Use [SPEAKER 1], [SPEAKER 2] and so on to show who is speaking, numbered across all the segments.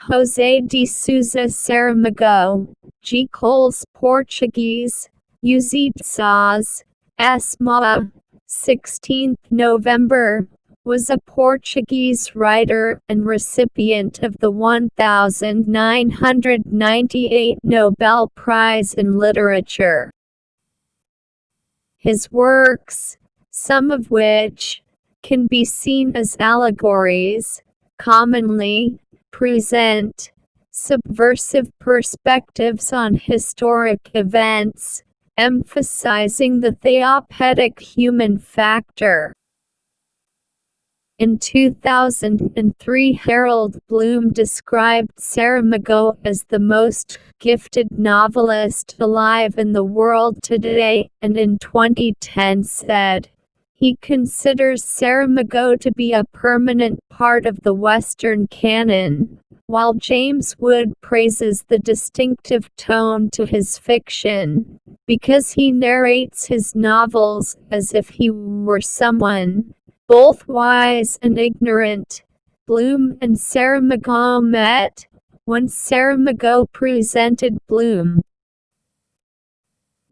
[SPEAKER 1] José de Sousa Saramago, G. Coles Portuguese, Uzidças, Esma, 16th November, was a Portuguese writer and recipient of the 1998 Nobel Prize in Literature. His works, some of which can be seen as allegories, commonly present subversive perspectives on historic events, emphasizing the theopoetic human factor. In 2003, Harold Bloom described Saramago as the most gifted novelist alive in the world today, and in 2010 said, he considers Saramago to be a permanent part of the Western canon, while James Wood praises the distinctive tone to his fiction, because he narrates his novels as if he were someone both wise and ignorant. Bloom and Saramago met when Saramago presented Bloom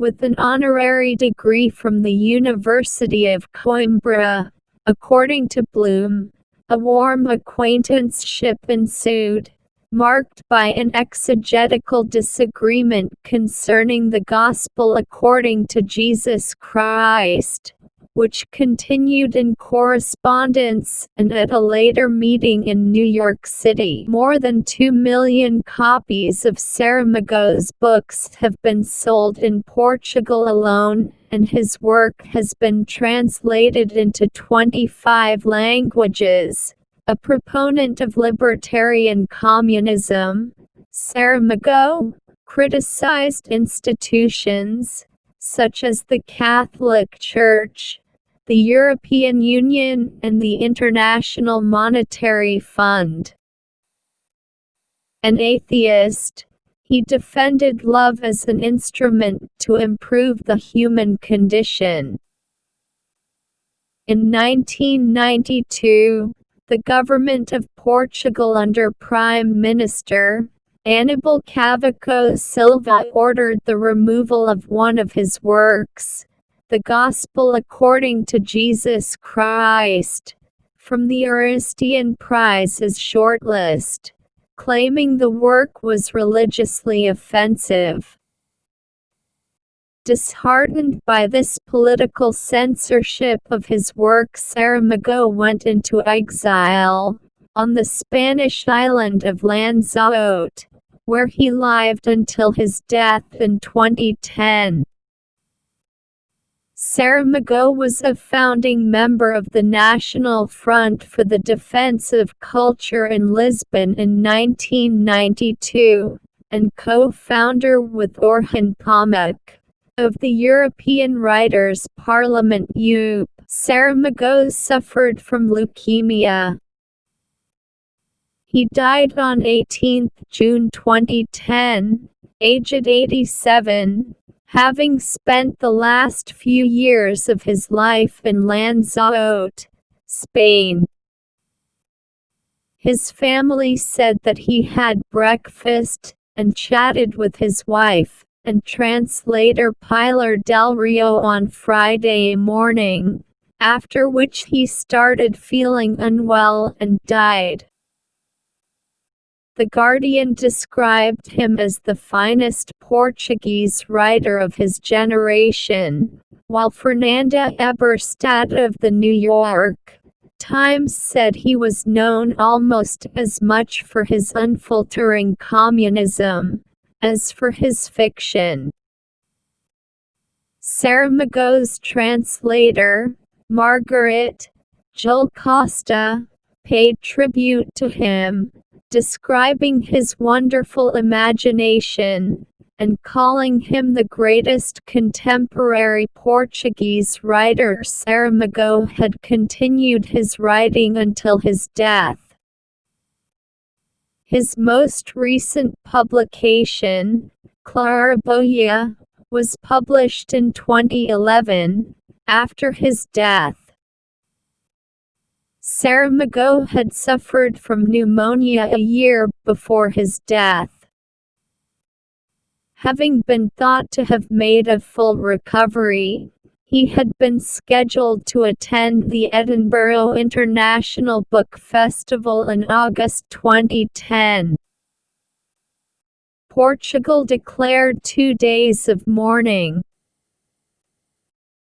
[SPEAKER 1] with an honorary degree from the University of Coimbra. According to Bloom, a warm acquaintanceship ensued, marked by an exegetical disagreement concerning the Gospel according to Jesus Christ, which continued in correspondence, and at a later meeting in New York City. More than 2 million copies of Saramago's books have been sold in Portugal alone, and his work has been translated into 25 languages. A proponent of libertarian communism, Saramago criticized institutions such as the Catholic Church, the European Union, and the International Monetary Fund. An atheist, he defended love as an instrument to improve the human condition. In 1992, the government of Portugal under Prime Minister Aníbal Cavaco Silva ordered the removal of one of his works, The Gospel According to Jesus Christ, from the Aristian Prize's shortlist, claiming the work was religiously offensive. Disheartened by this political censorship of his work, Saramago went into exile on the Spanish island of Lanzarote, where he lived until his death in 2010. Saramago was a founding member of the National Front for the Defense of Culture in Lisbon in 1992, and co-founder with Orhan Pamuk of the European Writers' Parliament (EUP). Saramago suffered from leukemia. He died on 18 June 2010, aged 87, having spent the last few years of his life in Lanzarote, Spain. His family said that he had breakfast and chatted with his wife and translator Pilar del Rio on Friday morning, after which he started feeling unwell and died. The Guardian described him as the finest Portuguese writer of his generation, while Fernanda Eberstadt of the New York Times said he was known almost as much for his unfaltering communism as for his fiction. Saramago's translator, Margaret Joel Costa, paid tribute to him, describing his wonderful imagination, and calling him the greatest contemporary Portuguese writer. Saramago had continued his writing until his death. His most recent publication, Claraboia, was published in 2011, after his death. Saramago had suffered from pneumonia a year before his death. Having been thought to have made a full recovery, he had been scheduled to attend the Edinburgh International Book Festival in August 2010. Portugal declared 2 days of mourning.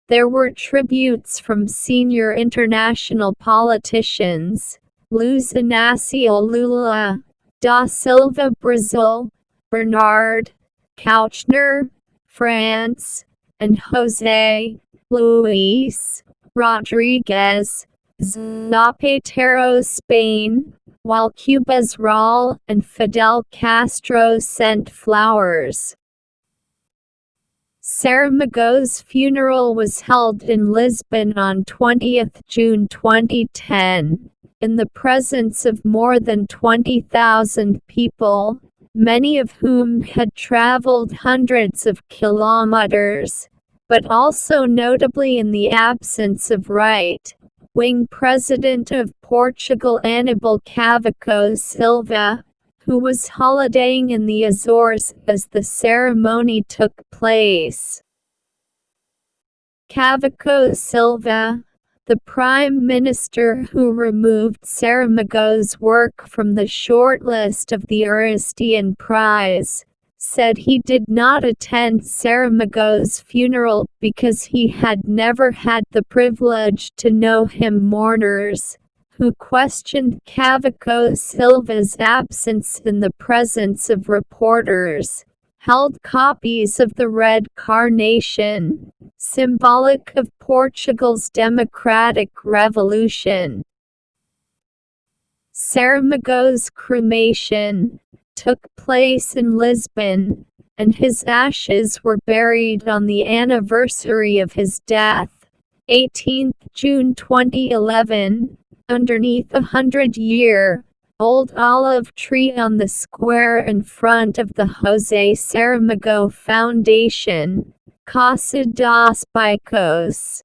[SPEAKER 1] There were tributes from senior international politicians: Luiz Inácio Lula da Silva, Brazil; Bernard Kouchner, France; and José Luis Rodrigues Zapatero, Spain, while Cuba's Raúl and Fidel Castro sent flowers. Saramago's funeral was held in Lisbon on 20th June 2010, in the presence of more than 20,000 people, many of whom had traveled hundreds of kilometers, but also notably in the absence of right-wing President of Portugal Aníbal Cavaco Silva, who was holidaying in the Azores as the ceremony took place. Cavaco Silva, the Prime Minister who removed Saramago's work from the shortlist of the Aristian Prize, said he did not attend Saramago's funeral because he had never had the privilege to know him. Mourners, who questioned Cavaco Silva's absence in the presence of reporters, held copies of the red carnation, symbolic of Portugal's democratic revolution. Saramago's cremation took place in Lisbon, and his ashes were buried on the anniversary of his death, 18th June 2011, underneath a 100-year-old olive tree on the square in front of the José Saramago Foundation, Casa dos Baicos.